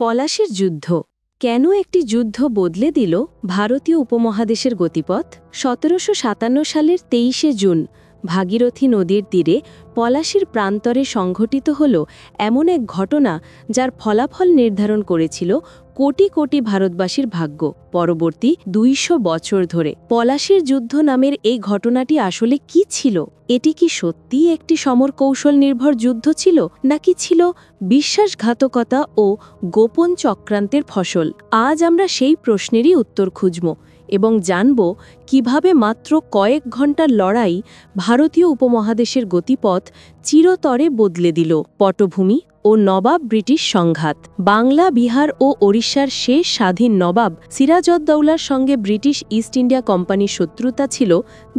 পলাশির যুদ্ধ কেন একটি যুদ্ধ বদলে দিল ভারতীয় উপমহাদেশের গতিপথ? ১৭৫৭ সালের ২৩শে জুন ভাগীরথী নদীর তীরে পলাশির প্রান্তরে সংঘটিত হল এমন এক ঘটনা যার ফলাফল নির্ধারণ করেছিল কোটি কোটি ভারতবাসীর ভাগ্য পরবর্তী ২০০ বছর ধরে। পলাশির যুদ্ধ নামের এই ঘটনাটি আসলে কি ছিল? এটি কি সত্যিই একটি সমর কৌশল নির্ভর যুদ্ধ ছিল, নাকি ছিল বিশ্বাসঘাতকতা ও গোপন চক্রান্তের ফসল? আজ আমরা সেই প্রশ্নেরই উত্তর খুঁজব এবং জানব কিভাবে মাত্র কয়েক ঘন্টার লড়াই ভারতীয় উপমহাদেশের গতিপথ চিরতরে বদলে দিল। পটভূমি ও নবাব ব্রিটিশ সংঘাত। বাংলা, বিহার ও ওড়িশার শেষ স্বাধীন নবাব সিরাজউদ্দৌলার সঙ্গে ব্রিটিশ ইস্ট ইন্ডিয়া কোম্পানির শত্রুতা ছিল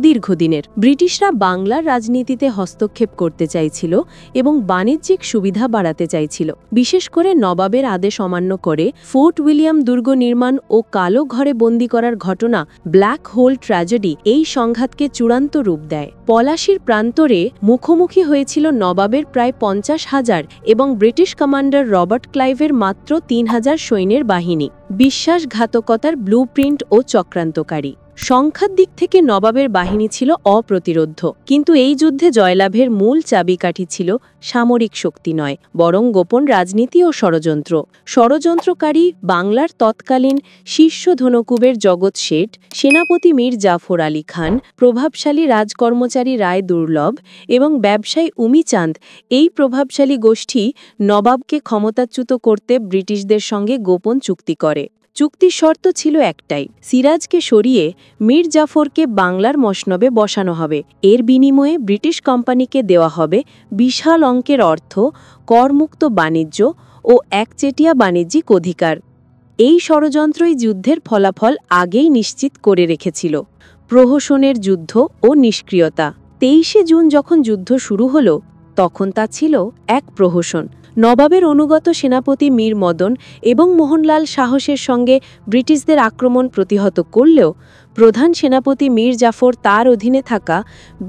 দীর্ঘদিনের। ব্রিটিশরা বাংলার রাজনীতিতে হস্তক্ষেপ করতে চাইছিল এবং বাণিজ্যিক সুবিধা বাড়াতে চাইছিল। বিশেষ করে নবাবের আদেশ অমান্য করে ফোর্ট উইলিয়াম দুর্গ নির্মাণ ও কালো ঘরে বন্দী করার ঘটনা, ব্ল্যাক হোল ট্র্যাজেডি, এই সংঘাতকে চূড়ান্ত রূপ দেয়। পলাশির প্রান্তরে মুখোমুখি হয়েছিল নবাবের প্রায় ৫০,০০০ এবং ব্রিটিশ কমান্ডার রবার্ট ক্লাইভের মাত্র ৩,০০০ সৈন্যের বাহিনী। বিশ্বাসঘাতকতার ব্লুপ্রিন্ট ও চক্রান্তকারী। সংখ্যার দিক থেকে নবাবের বাহিনী ছিল অপ্রতিরোধ্য, কিন্তু এই যুদ্ধে জয়লাভের মূল চাবিকাঠি ছিল সামরিক শক্তি নয়, বরং গোপন রাজনীতি ও ষড়যন্ত্র। ষড়যন্ত্রকারী বাংলার তৎকালীন শীর্ষ ধনকুবের জগৎ শেঠ, সেনাপতি মীর জাফর আলী খান, প্রভাবশালী রাজকর্মচারী রায় দুর্লভ এবং ব্যবসায়ী উমিচাঁদ। এই প্রভাবশালী গোষ্ঠী নবাবকে ক্ষমতাচ্যুত করতে ব্রিটিশদের সঙ্গে গোপন চুক্তি করে। চুক্তির শর্ত ছিল একটাই, সিরাজকে সরিয়ে মীর জাফরকে বাংলার মসনবে বসানো হবে। এর বিনিময়ে ব্রিটিশ কোম্পানিকে দেওয়া হবে বিশাল অঙ্কের অর্থ, করমুক্ত বাণিজ্য ও একচেটিয়া বাণিজ্যিক অধিকার। এই ষড়যন্ত্রই যুদ্ধের ফলাফল আগেই নিশ্চিত করে রেখেছিল: প্রহসনের যুদ্ধ ও নিষ্ক্রিয়তা। ২৩শে জুন যখন যুদ্ধ শুরু হলো, তখন তা ছিল এক প্রহসন। নবাবের অনুগত সেনাপতি মীর মদন এবং মোহনলাল সাহসের সঙ্গে ব্রিটিশদের আক্রমণ প্রতিহত করলেও প্রধান সেনাপতি মীর জাফর তার অধীনে থাকা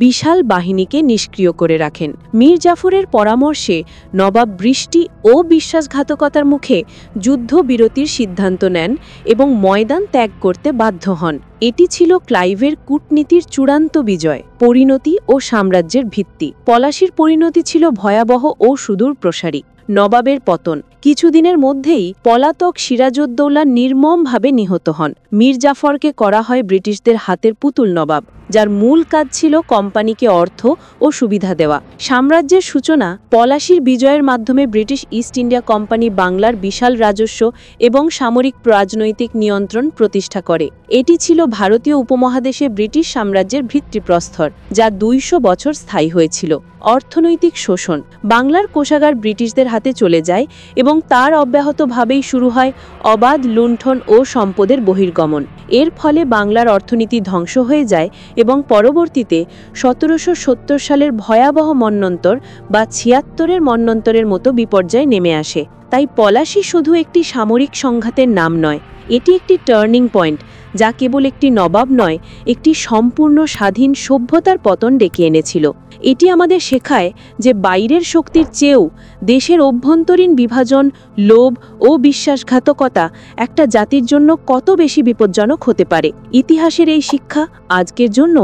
বিশাল বাহিনীকে নিষ্ক্রিয় করে রাখেন। মীর জাফরের পরামর্শে নবাব বৃষ্টি ও বিশ্বাসঘাতকতার মুখে যুদ্ধবিরতির সিদ্ধান্ত নেন এবং ময়দান ত্যাগ করতে বাধ্য হন। এটি ছিল ক্লাইভের কূটনীতির চূড়ান্ত বিজয়, পরিণতি ও সাম্রাজ্যের ভিত্তি। পলাশির পরিণতি ছিল ভয়াবহ ও সুদূর প্রসারী। নবাবের পতন। কিছুদিনের মধ্যেই পলাতক সিরাজউদ্দৌলা নির্মমভাবে নিহত হন। মীর জাফরকে করা হয় ব্রিটিশদের হাতের পুতুল নবাব, যার মূল কাজ ছিল কোম্পানিকে অর্থ ও সুবিধা দেওয়া। সাম্রাজ্যের সূচনা। পলাশির বিজয়ের মাধ্যমে ব্রিটিশ ইস্ট ইন্ডিয়া কোম্পানি বাংলার বিশাল রাজস্ব এবং সামরিক রাজনৈতিক নিয়ন্ত্রণ প্রতিষ্ঠা করে। এটি ছিল ভারতীয় উপমহাদেশে ব্রিটিশ সাম্রাজ্যের ভিত্তিপ্রস্তর, যা ২০০ বছর স্থায়ী হয়েছিল। অর্থনৈতিক শোষণ। বাংলার কোষাগার ব্রিটিশদের হাতে চলে যায় এবং তার অব্যাহতভাবেই শুরু হয় অবাধ লুণ্ঠন ও সম্পদের বহির্গমন। এর ফলে বাংলার অর্থনীতি ধ্বংস হয়ে যায় এবং পরবর্তীতে ১৭৭০ সালের ভয়াবহ মন্বন্তর বা ৭৬-এর মন্বন্তরের মতো বিপর্যয় নেমে আসে। তাই পলাশি শুধু একটি সামরিক সংঘাতের নাম নয়, এটি একটি টার্নিং পয়েন্ট, যা কেবল একটি নবাব নয়, একটি সম্পূর্ণ স্বাধীন সভ্যতার পতন ডেকে এনেছিল। এটি আমাদের শেখায় যে বাইরের শক্তির চেয়েও দেশের অভ্যন্তরীণ বিভাজন, লোভ ও বিশ্বাসঘাতকতা একটা জাতির জন্য কত বেশি বিপজ্জনক হতে পারে। ইতিহাসের এই শিক্ষা আজকের জন্য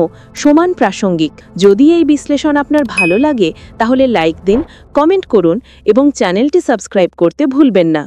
সমান প্রাসঙ্গিক। যদি এই বিশ্লেষণ আপনার ভালো লাগে, তাহলে লাইক দিন, কমেন্ট করুন এবং চ্যানেলটি সাবস্ক্রাইব করতে ভুলবেন না।